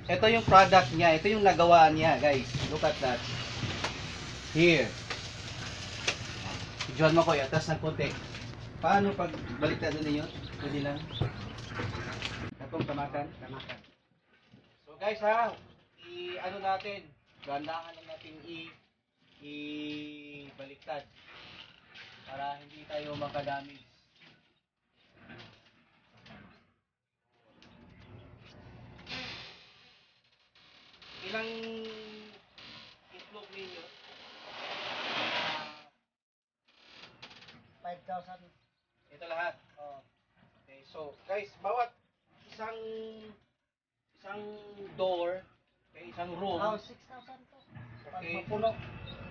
ito yung product niya, ito yung nagawa niya, guys. Look at that. Here. Diyan mo ko, atas ng konti. Paano pag baliktad ninyo? Pwede lang. Itong tamakan. So guys ha, ano natin, gandahan lang natin baliktad para hindi tayo makadamage. Ilang itlog ninyo? 5,000. Ito lahat. Oh. Okay, so guys, bawat isang door, okay, isang room. 6,000 to. Okay. Mapuno.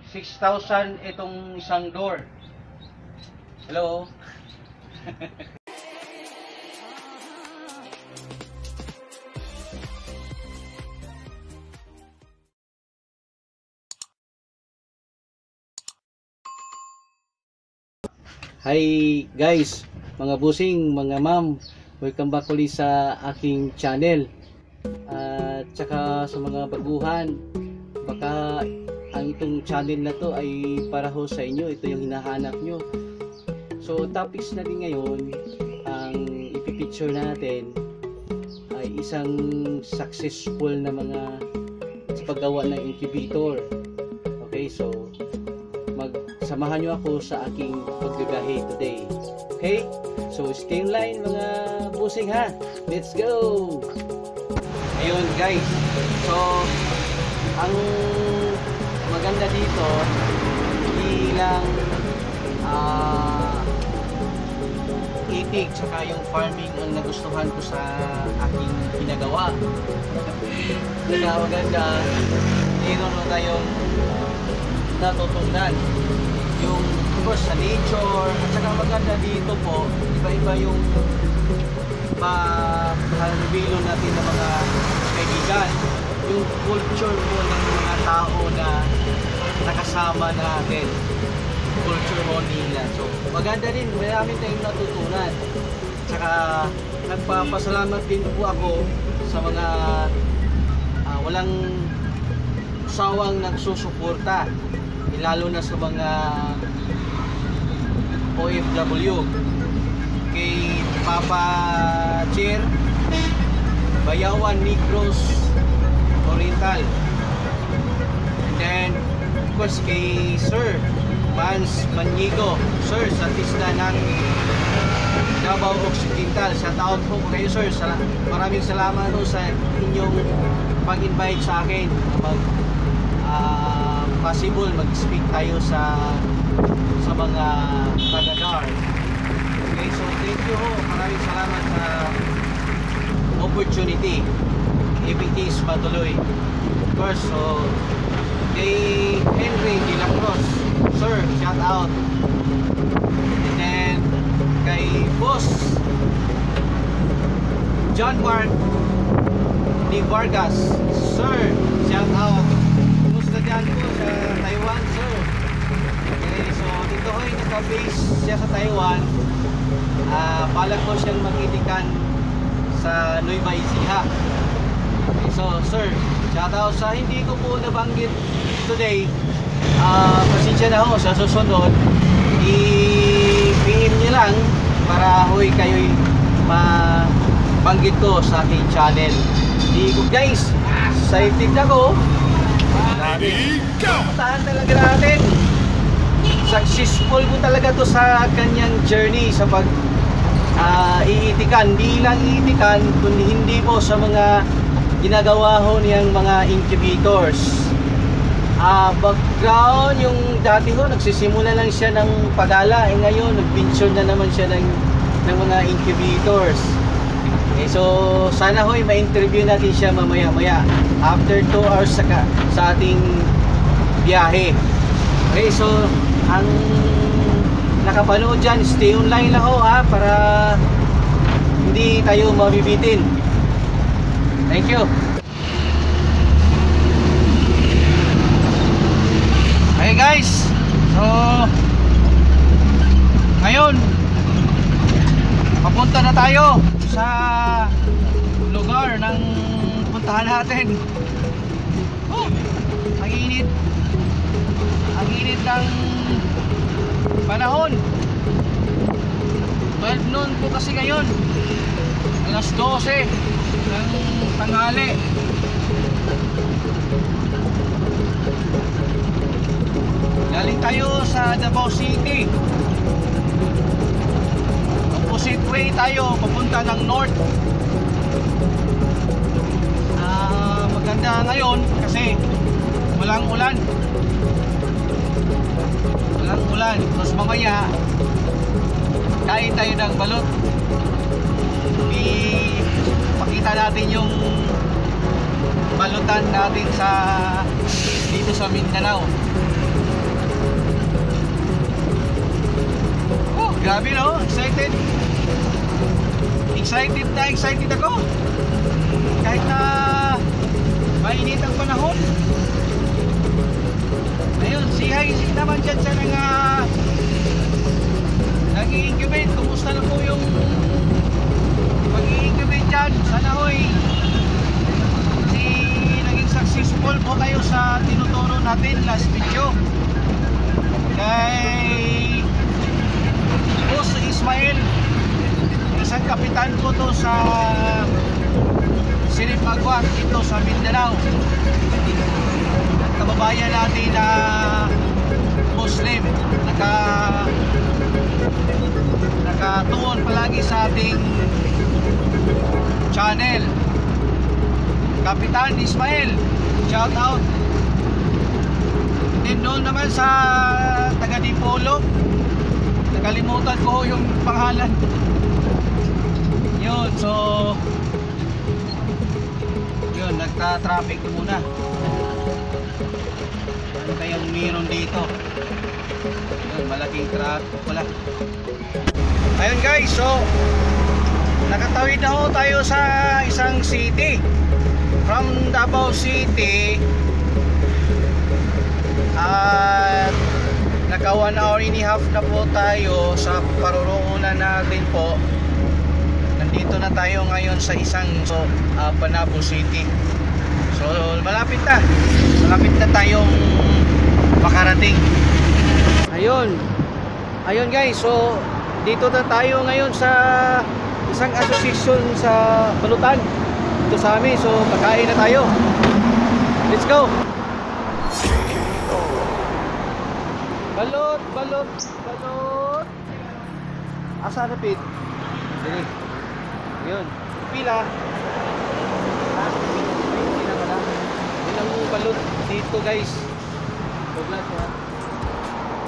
6,000 itong isang door. Hello. Hi guys, mga busing, mga ma'am, welcome back ulit sa aking channel. At saka sa mga baguhan, baka ang itong channel na to ay para ho sa inyo, ito yung hinahanap nyo. So topics natin ngayon, ang ipipicture natin ay isang successful na mga sa paggawa ng incubator. Okay, so samahan nyo ako sa aking pagbibiyahe today. Okay? So, stay in line mga busing ha. Let's go! Ayun guys. So, ang maganda dito, hindi lang itig tsaka yung farming ang nagustuhan ko sa aking ginagawa. Kaya maganda, mayroon tayong natutunan. Yung of course sa nature at saka maganda dito po, iba-iba yung mahalubilo natin ng mga kaibigan, yung culture po ng mga tao na nakasama natin, culture mo nila. So maganda din, marami tayong natutunan. Saka nagpapasalamat din po ako sa mga walang sawang nagsusuporta, lalo na sa mga OFW, kay Papa Chair, Bayawan Negros Oriental, and then of course kay Sir Mans Manigo, Sir sa Tisla ng Davao Occidental. Shout out po kayo sir, maraming salamat po sa inyong pag-invite sa akin possible mag-speak tayo sa mga taga-DAR. Okay, so thank you ho. Maraming salamat sa opportunity. If it is matuloy. Of course, so kay Henry De La Cruz, sir, shout out. And then kay Boss John Mark Di Vargas, sir, shout out. Kumusta dyan po sa Taiwan, sir? Okay, so dito ay naka-base siya sa Taiwan. Balak ko siyang mag-itikan sa Nueva Ecija. Okay, so sir, shout out sa hindi ko po nabanggit today. Pasensya na ho sa susunod. I-PM nyo lang para hoy kayo'y mabanggit ko sa aking channel. Guys, excited ako. Tahan talaga natin. Successful po talaga to sa kanyang journey sa pag iitikan. Hindi lang iitikan, kundi hindi po sa mga ginagawa ho niyang mga incubators. Background, yung dati ho nagsisimula lang siya ng pag-ala, ngayon nag-pension na naman siya ng mga incubators. Okay, so sana ho'y ma-interview natin siya mamaya-maya after 2 hours sa ating biyahe. Okay, so ang nakapanood dyan, stay online lang ho ha, para hindi tayo mabibitin. Thank you. Okay guys, so ngayon papunta na tayo sa lugar ng Puntahan natin. Oh, ang init. Ang init ng panahon. 12 noon po kasi ngayon. Alas 12 ng tanghali. Galing tayo sa Davao City. Opposite way tayo, papunta ng north. Maganda ngayon kasi walang ulan. Walang ulan. Tapos mamaya kain tayo ng balot. Pakita natin yung balutan natin sa dito sa Mindanao. Oh, grabe no? Excited. Excited ako. Kahit na mainit ang panahon. Ayun, si naman dyan sa nag-i-incubate. Kumusta na po yung mag-i-incubate dyan? Sana hoy naging successful po kayo sa tinuturo natin last video. Kay Boss Ismael, isang kapitan po to sa Sirip Agwat dito sa Mindanao. At kababayan natin na Muslim, nakatuon palagi sa ating channel. Kapitan Ismael, shout out. Din doon naman sa taga Dipolo, nakalimutan ko yung pangalan. Yun, so yun, nagta-traffic muna. Ano kayang meron dito? Yun, malaking traffic pala. Ayun guys, so nakatawid na ho tayo sa isang city. From Davao City at naka 1 hour and a half na po tayo sa paruroonan natin po. Nandito na tayo ngayon sa isang Panabo City. So malapit na tayong makarating. Ayun guys, so dito na tayo ngayon sa isang association sa balutan dito sa amin. So kakain na tayo. Let's go. Balot. Asa na pit? Dili. Yun. Pila. Pila pala. Ilang balot dito guys. Doblas ha.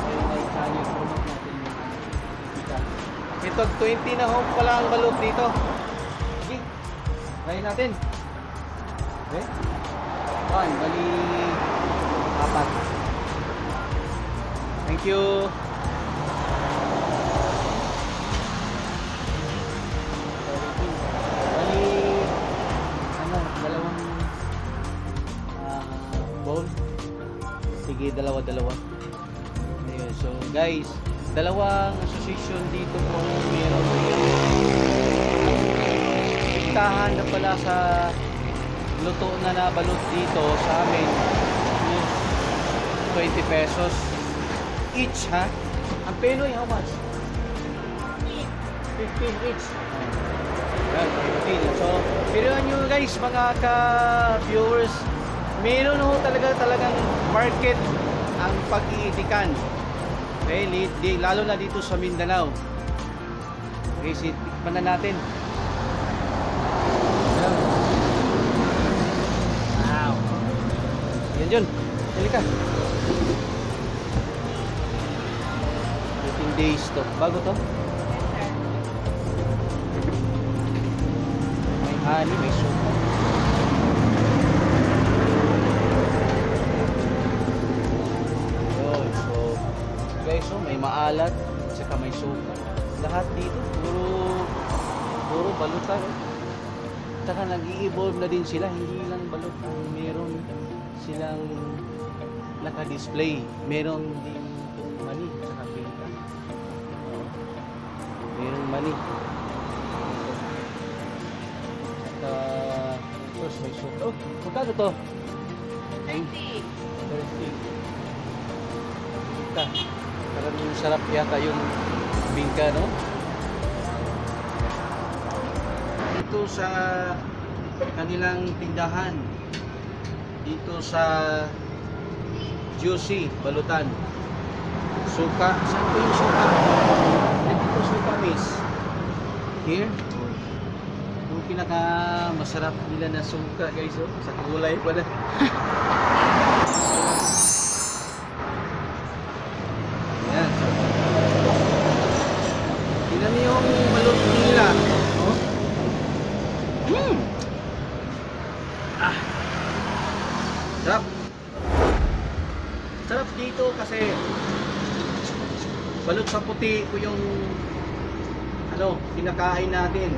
Ayun guys, tayo promote natin yung ito 20 na home pala ang balot dito. Sige. Try natin. Okay. 1, bali 4. Thank you. Bali dalawang bowl. Sige, dalawa. Ayun, so guys, dalawang association dito po meron. Tahan na pala sa luto na nabalot dito sa amin. 20 pesos each ha. Ang Pinoy how much? 15 each. Yan, 15. So pero nyo guys, mga ka-viewers, meron ho talagang market ang pag-iitikan. Okay, lalo na dito sa Mindanao. Okay, tikman na natin. Wow. Yan. Dali ka. 15 days to. Bago to? May honey, may suka. Yun, so guys, so may maalat at saka may suka. Lahat dito puro balutan. Saka nag-i-evolve na din sila, hindi lang balot ang meron silang naka-display. Meron din mani saka pinta. Meron mani. At Tapos may suka. Oh, magkano to? 30. 30. Ika. Parang sarap yata yung bingka, no? Dito sa kanilang tindahan, dito sa Juicy Balutan, suka. Saan po yung suka? Dito suka, miss. Here. Yung pinaka masarap nila na suka, guys, oh. Sa kulay pala. Yan. Tingnan niyo yung balut nila. Oh. Ah. Sarap. Sarap dito kasi balut sa puti po yung kinakain natin.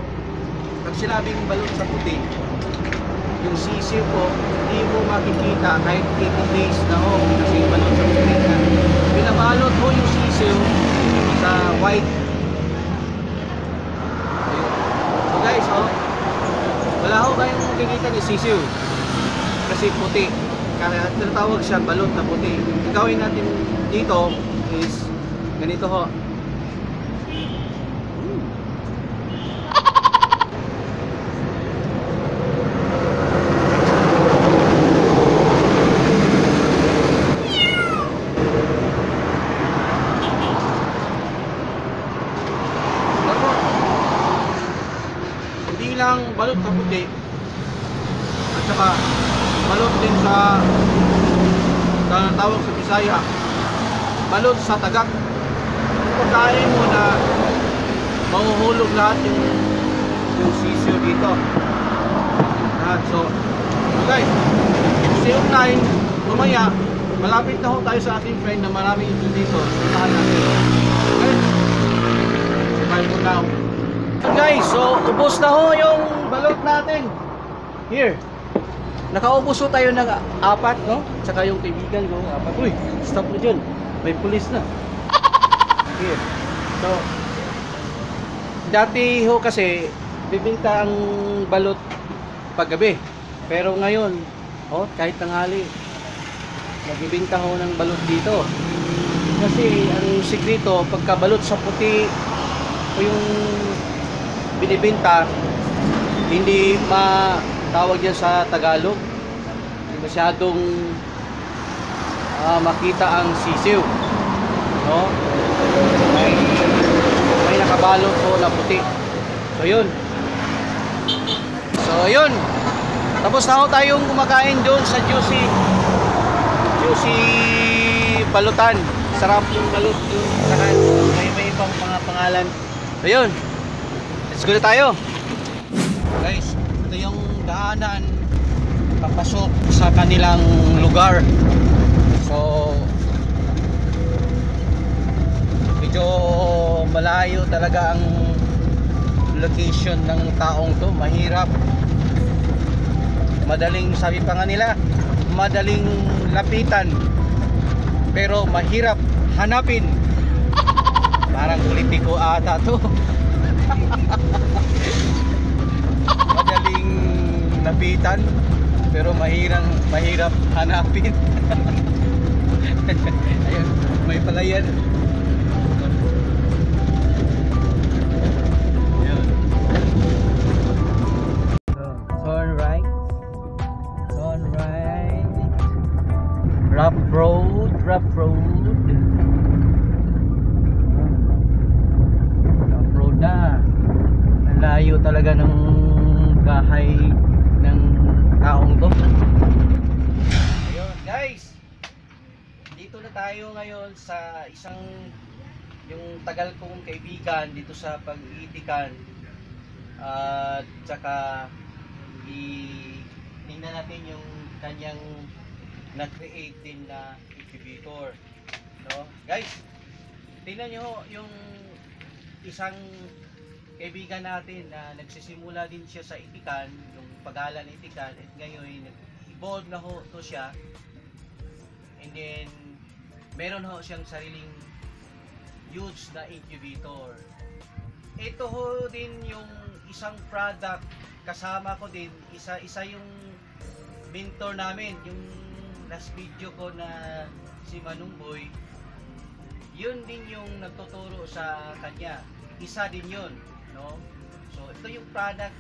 Pag sinabing balut sa puti, yung sisiw po, hindi mo makikita kahit 80 days na ho, kasi balut sa puti na. Pinabalot ho yung sisiw sa white. So guys, wala ho kayong makikita ni sisiw kasi puti. Kaya tinatawag siya balot na puti. Ang gawin natin dito is ganito ho. Hindi lang balot na puti at saka balot din sa tawag sa Bisaya, balot sa tagak. Pagkain mo na mahuhulog lahat yung sisiyo dito lahat. So okay, see you online mamaya. Malapit na ho tayo sa ating friend na marami ito dito. Puntahan natin. Okay, bye for now guys. So ubos na ho yung balot natin here. Nakaubos ho tayo ng 4, no? Tsaka yung kaibigan ko, 4. Uy, stop mo dyan. May pulis na. Here. So, dati ho kasi, bibinta ang balot paggabi. Pero ngayon, kahit tanghali, nagbibinta ho ng balot dito. Kasi, ang sikreto, pagka balot sa puti, o yung binibinta, hindi tawag yan sa Tagalog, masyadong makita ang sisiw, no? May nakabalot po na puti. So yun, tapos na ho tayong kumakain doon sa Juicy Balutan. Sarap yung balot doon, saka may ibang mga pangalan. So yun, let's go na tayo guys. Ito yung daanan papasok sa kanilang lugar. So medyo malayo talaga ang location ng taong to. Mahirap, madaling, sabi pa nga nila, madaling lapitan pero mahirap hanapin. Parang politiko ata to. Madaling lapitan pero mahirap hanapin. Ayun, may palayan. Ayun. So, turn right. Rough road. Rough road na. Ang layo talaga ng bahay ng taong to. Ayun guys, dito na tayo ngayon sa yung tagal kong kaibigan dito sa Pag-iitikan. At saka tingnan natin yung kanyang na-create din na incubator, no? Guys, tingnan nyo yung isang kaibigan natin na nagsisimula din siya sa itikan, yung pag-aaral ng itikan, at ngayon nag-evolve na ho to siya, and then meron ho siyang sariling huge na incubator. Ito ho din yung isang product kasama ko din, isa yung mentor namin, yung last video ko na si Manong Boy, yun din yung nagtuturo sa kanya. Isa din yun, no? So, ito yung product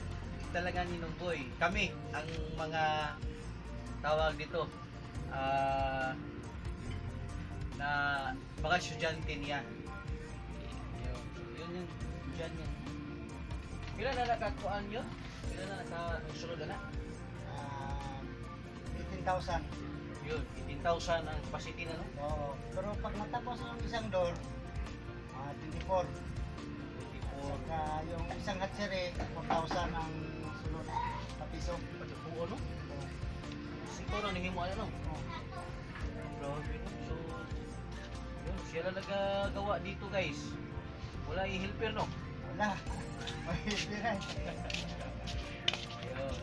talaga ni Manong Boy. Kami, ang mga tawag dito, na mga estudyante niya. Yun, dyan yan. Kailan na nakakuhaan nyo? Kailan na nakasunod na? 18,000. Yun, 18,000 ang capacity na, no? Oo. Pero pag matapos ang isang door, 24. 24. Saka yung isang hatsiri, 4,000 ang sunod na piso. Oo, no? Siguro nahimo ano, no? Oo. Grabe, no? So, yun, siya na nagagawa dito, guys. Wala i-helper, no? Wala. Mahirap. Ayun.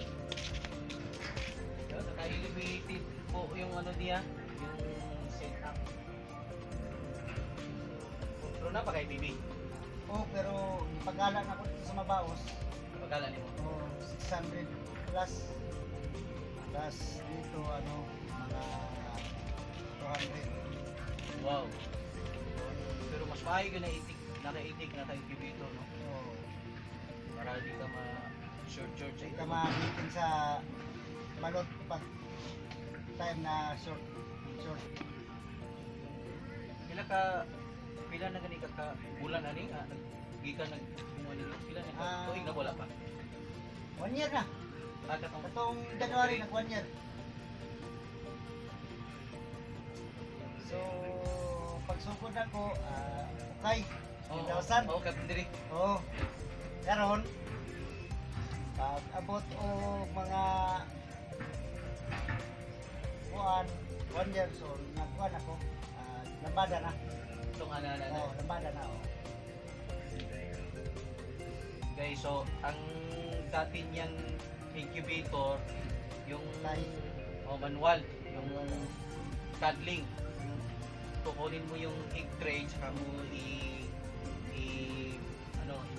Yun, naka-elevated po yung ano niya, yung setup. Pero na pa kay Bibi. Oo, pero pag-alan ako dito sa Mabaos, Pagkala niyo. 600 plus. Plus dito, mga 200. Wow. Pero mas maayo ka na itik, naka-itik na tayo incubator, no? Oo. Para di ka ma-short-short sa Hindi ito. ka makitin sa balot pag time na short. Pila na gani ka bulan ani nga gikan nagkuha ninyo pila na ka tuig na wala pa. 1 year na. Katong Katong January nag 1 year. So, pagsugod ako, okay. 10,000. Oh, kapindiri. Oo. Karon, pag abot o mga 1 year, so nagkuhan ako, lambada na. Itong ana Oo, lambada na. Oh. Guys, so ang dati niyang incubator yung manual, yung cuddling. Tukunin mo yung egg tray saka mo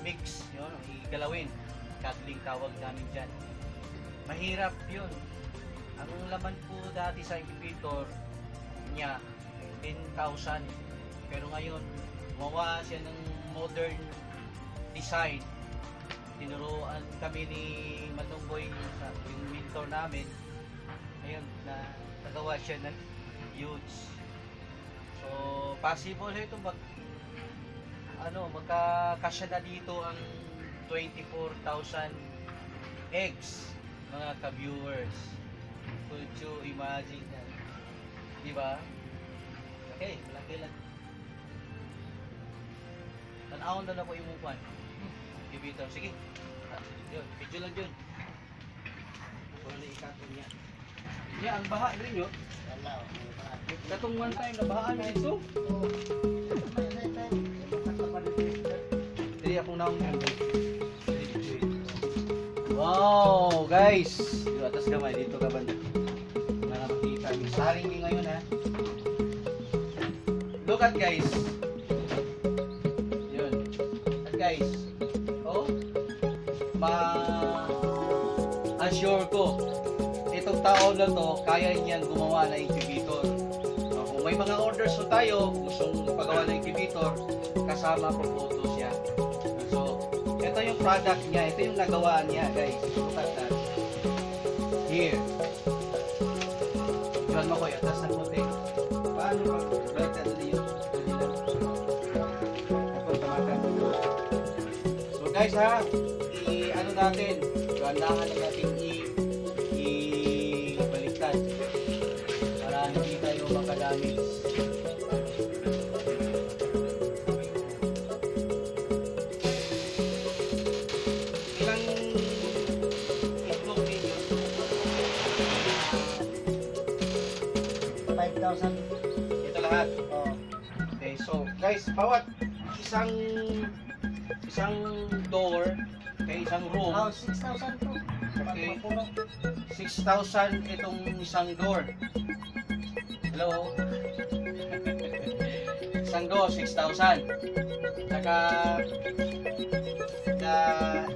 mix, yun, igalawin. Cuddling tawag namin dyan. Mahirap yun. Ang laman po dati sa incubator niya 10,000. Pero ngayon, gumawa siya ng modern design. Tinuruan kami ni Manong Boy, yung mentor namin. Ayun, nagawa siya ng huge. So, possible ito magkakasya na dito ang 24,000 eggs, mga ka-viewers. Could you imagine that? Diba? Okay, malaki lang. Tanawon na po yung mupan. Ibito. Sige. Yun, video lang yun. Kung ano ikatong niya. Yeah, ang baha rin yun. Wala. Katong one time na bahaan dito. Hindi akong naong yan. Wow, guys! Yung atas kamay, dito ka banda. Para makita. Yung saring niyo ngayon, ha. Look at guys. Yun. At guys. Oh. Ma-assure ko. Itong taon na to, kaya niyang gumawa ng incubator. Kung may mga orders so tayo, gustong pagawa ng incubator, kasama po photo siya. So, ito yung product niya, ito yung nagawa niya, guys. Look at that. Here. Diyan mo ko, atas ng puti. Paano ba? Right, ano na yun? So, guys, ha, ano natin, gandahan na natin ibaliktad para hindi tayo makadamage. Ilang itlog ninyo? 5,000. Ito lahat. Oh. Okay, so guys, bawat isang door kay isang room, 6,000 to. Okay. Mapuno. 6,000 itong isang door. Hello? Isang door, 6,000. Saka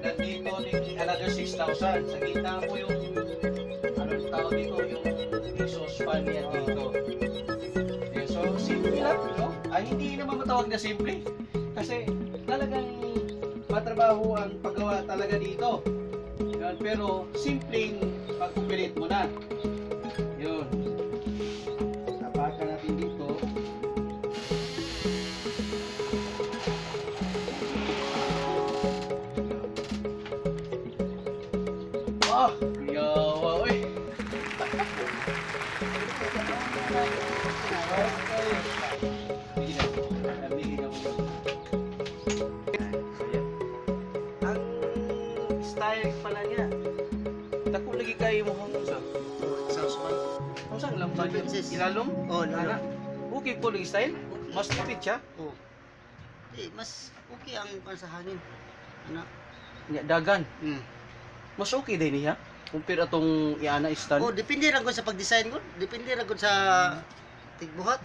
nandito din another 6,000. Sa gitna mo yung ano tawag dito, yung exhaust fan niya dito. Okay, so simple lang, no? Ay hindi naman matawag na simple kasi talagang matrabaho ang paggawa talaga dito. Yan, pero simpleng pag-operate mo na. Yun. Tapakan natin dito. Ah, yawa, uy. Ang style pala niya. Dako lagi kayo mo hang sa. Kung saan lang ba yun? Ilalom? Oh, lalo. Okay po lagi style. Mas tipid siya. Oh. Mas okay ang pansahangin. Ano? Nya dagan. Hmm. Mas okay din niya. Compare atong iana stand. Oh, depende ra gud sa pag-design gud. Depende ra gud sa tigbuhat.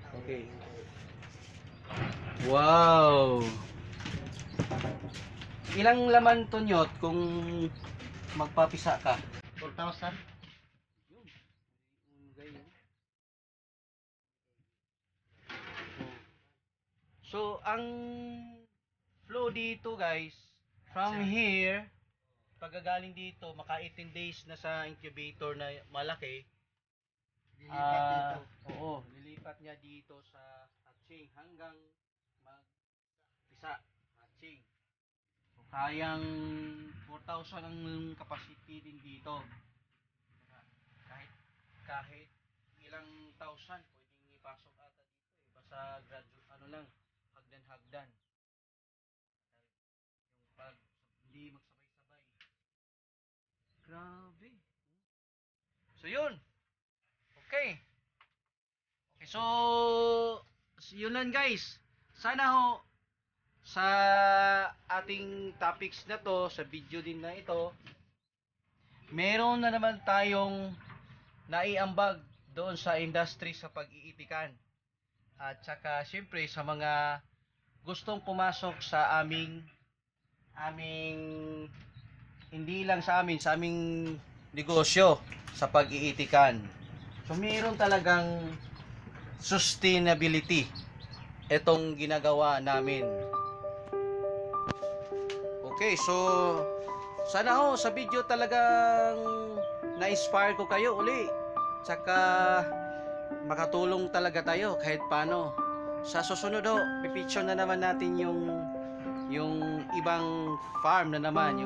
Okay. Wow. Ilang laman to nyot kung magpapisa ka? 4,000. So, ang flow dito guys, from here, pagkagaling dito, maka 18 days na sa incubator na malaki, Dilipat dito. oo, lilipat niya dito sa hatching hanggang mag-isa hatching. So, kayang 4,000 ang capacity din dito. Kahit ilang thousand pwedeng ipasok ata dito eh. Basta graduate ano lang, hagdan-hagdan. Yung pag hindi magsabay-sabay. Grabe. So yun. Okay. So yun lang guys. Sana ho sa ating topics na to, sa video din na ito, meron na naman tayong naiambag doon sa industry sa pag-iitikan. At saka syempre sa mga gustong pumasok sa aming hindi lang sa aming negosyo sa pag-iitikan. So mayroon talagang sustainability itong ginagawa namin. Okay, so sana ho sa video talagang na-inspire ko kayo uli. Tsaka makatulong talaga tayo kahit paano. Sa susunod ho, pipicture na naman natin yung ibang farm na naman,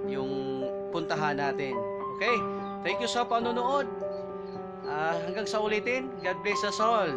yung puntahan natin. Okay? Thank you sa panonood. Hanggang sa ulitin. God bless us all.